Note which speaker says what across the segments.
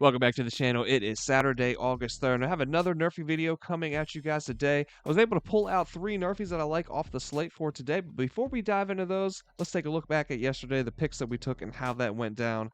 Speaker 1: Welcome back to the channel. It is Saturday, August 3rd, and I have another Nerfy video coming at you guys today. I was able to pull out 3 Nerfies that I like off the slate for today, but before we dive into those, let's take a look back at yesterday, the picks that we took and how that went down.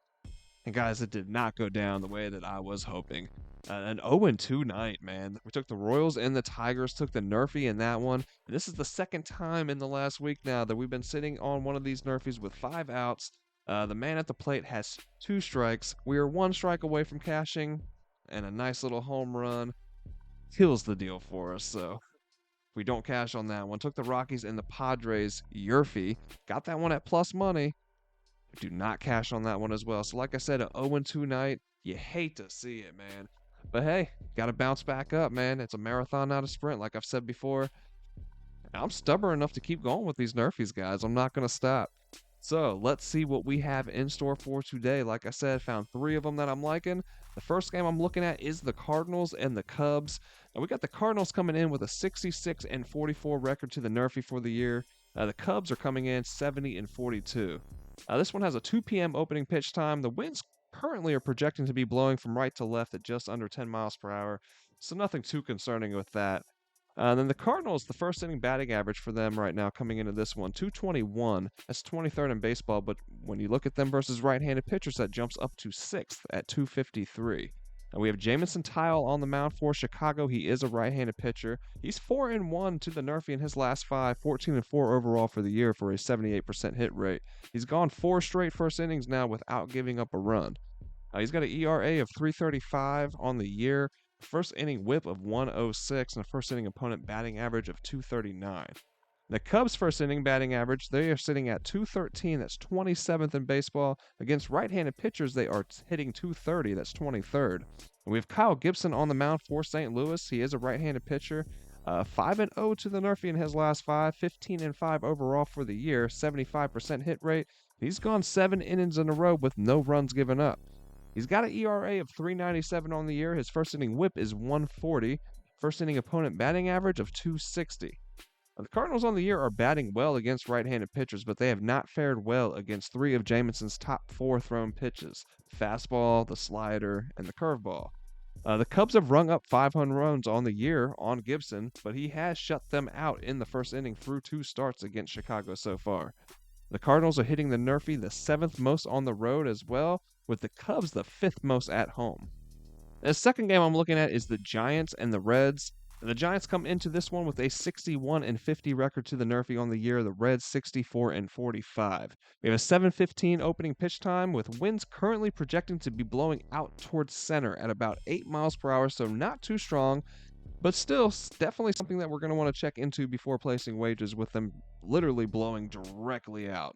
Speaker 1: And guys, it did not go down the way that I was hoping. An 0-2 night, man. We took the Royals and the Tigers, took the Nerfy in that one. And this is the second time in the last week now that we've been sitting on one of these Nerfies with 5 outs. The man at the plate has 2 strikes. We are 1 strike away from cashing, and a nice little home run kills the deal for us. So we don't cash on that one. Took the Rockies and the Padres Yerfy. Got that one at plus money. Do not cash on that one as well. So like I said, an 0-2 night. You hate to see it, man. But hey, got to bounce back up, man. It's a marathon, not a sprint, like I've said before. I'm stubborn enough to keep going with these Nerfies, guys. I'm not going to stop. So let's see what we have in store for today. Like I said, found 3 of them that I'm liking. The first game I'm looking at is the Cardinals and the Cubs. Now we got the Cardinals coming in with a 66-44 record to the Nerfy for the year. The Cubs are coming in 70-42. This one has a 2 p.m. opening pitch time. The winds currently are projecting to be blowing from right to left at just under 10 miles per hour, so nothing too concerning with that. Then the Cardinals, the first inning batting average for them right now coming into this one, 221. That's 23rd in baseball, but when you look at them versus right-handed pitchers, that jumps up to 6th at 253. And we have Jamison Tile on the mound for Chicago. He is a right-handed pitcher. He's 4-1 to the Nerfy in his last 5, 14-4 overall for the year for a 78% hit rate. He's gone 4 straight first innings now without giving up a run. He's got an ERA of 3.35 on the year, first inning whip of 106, and a first inning opponent batting average of 239. The Cubs' first inning batting average, they are sitting at 213. That's 27th in baseball. Against right-handed pitchers, they are hitting 230. That's 23rd. And we have Kyle Gibson on the mound for St. Louis. He is a right-handed pitcher. 5-0 to the Nerfy in his last 5, 15-5 overall for the year, 75% hit rate. He's gone 7 innings in a row with no runs given up. He's got an ERA of 3.97 on the year. His first inning whip is 140. First inning opponent batting average of 260. Now, the Cardinals on the year are batting well against right-handed pitchers, but they have not fared well against 3 of Jamison's top 4 thrown pitches: fastball, the slider, and the curveball. The Cubs have rung up 500 runs on the year on Gibson, but he has shut them out in the first inning through 2 starts against Chicago so far. The Cardinals are hitting the Nerfy the 7th most on the road as well, with the Cubs the 5th most at home. The second game I'm looking at is the Giants and the Reds. The Giants come into this one with a 61-50 record to the Nerfy on the year. The Reds 64-45. We have a 7:15 opening pitch time with winds currently projecting to be blowing out towards center at about 8 miles per hour, so not too strong, but still definitely something that we're going to want to check into before placing wagers with them literally blowing directly out.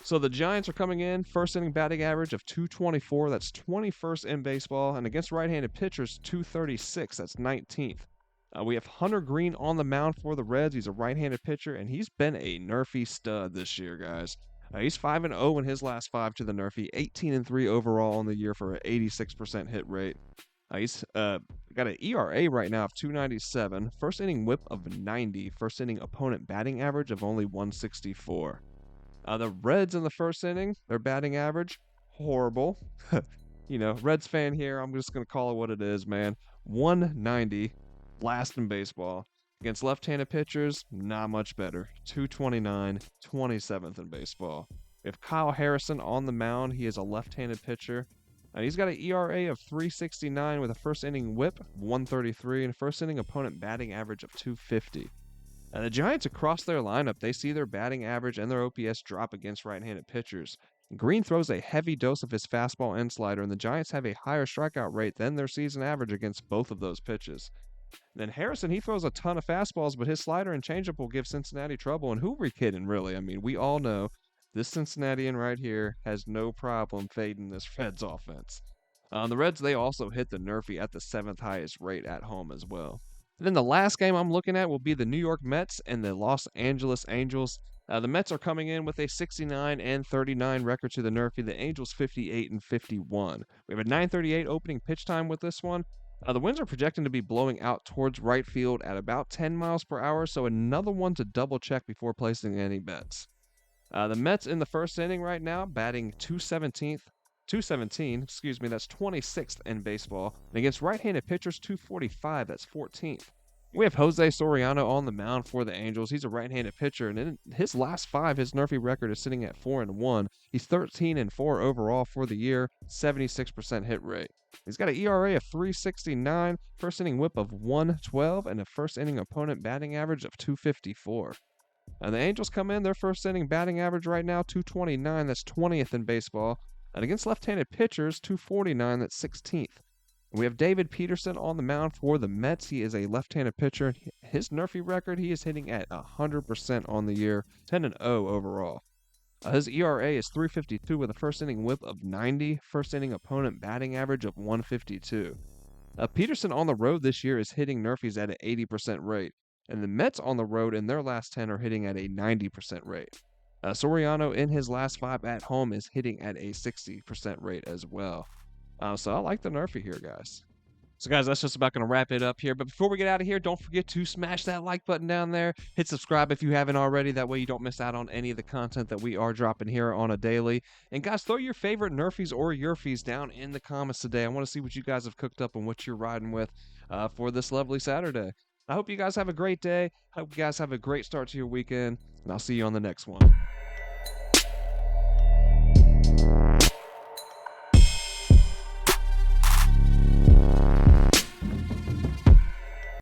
Speaker 1: So the Giants are coming in, first inning batting average of 224. That's 21st in baseball. And against right-handed pitchers, 236. That's 19th. We have Hunter Green on the mound for the Reds. He's a right-handed pitcher, and he's been a Nerfy stud this year, guys. He's 5-0 in his last 5 to the Nerfy, 18-3 overall on the year for an 86% hit rate. He's got an ERA right now of 2.97, first inning whip of 90, first inning opponent batting average of only 164. The Reds in the first inning, their batting average, horrible. Reds fan here, I'm just going to call it what it is, man. 190, last in baseball. Against left-handed pitchers, not much better. 229, 27th in baseball. We have Kyle Harrison on the mound. He is a left-handed pitcher. He's got an ERA of 3.69 with a first inning whip, 133, and a first inning opponent batting average of 250. And the Giants across their lineup, they see their batting average and their OPS drop against right-handed pitchers. Green throws a heavy dose of his fastball and slider, and the Giants have a higher strikeout rate than their season average against both of those pitches. And then Harrison, he throws a ton of fastballs, but his slider and changeup will give Cincinnati trouble. And who are we kidding, really? I mean, we all know this Cincinnatian right here has no problem fading this Reds offense. The Reds, they also hit the Nerfy at the 7th highest rate at home as well. And then the last game I'm looking at will be the New York Mets and the Los Angeles Angels. The Mets are coming in with a 69-39 record to the Nerfy. The Angels 58-51. We have a 9:38 opening pitch time with this one. The winds are projecting to be blowing out towards right field at about 10 miles per hour, so another one to double check before placing any bets. The Mets in the first inning right now, batting 217th. 217, excuse me, that's 26th in baseball. And against right-handed pitchers, 245, that's 14th. We have Jose Soriano on the mound for the Angels. He's a right-handed pitcher, and in his last 5, his NRFI record is sitting at 4-1. He's 13-4 overall for the year, 76% hit rate. He's got an ERA of 3.69, first inning WHIP of 1.12, and a first inning opponent batting average of 2.54. The Angels come in, their first inning batting average right now, 2.29, that's 20th in baseball. And against left-handed pitchers, 2.49, that's 16th. We have David Peterson on the mound for the Mets. He is a left-handed pitcher. His NRFI record, he is hitting at 100% on the year, 10-0 overall. His ERA is 3.52 with a first inning WHIP of 90, first inning opponent batting average of 1.52. Peterson on the road this year is hitting NRFIs at an 80% rate, and the Mets on the road in their last 10 are hitting at a 90% rate. Soriano in his last 5 at home is hitting at a 60% rate as well. So I like the NRFI here, guys. So guys, that's just about going to wrap it up here. But before we get out of here, don't forget to smash that like button down there. Hit subscribe if you haven't already. That way you don't miss out on any of the content that we are dropping here on a daily. And guys, throw your favorite NRFIs or Yerfies down in the comments today. I want to see what you guys have cooked up and what you're riding with for this lovely Saturday. I hope you guys have a great day. I hope you guys have a great start to your weekend. And I'll see you on the next one.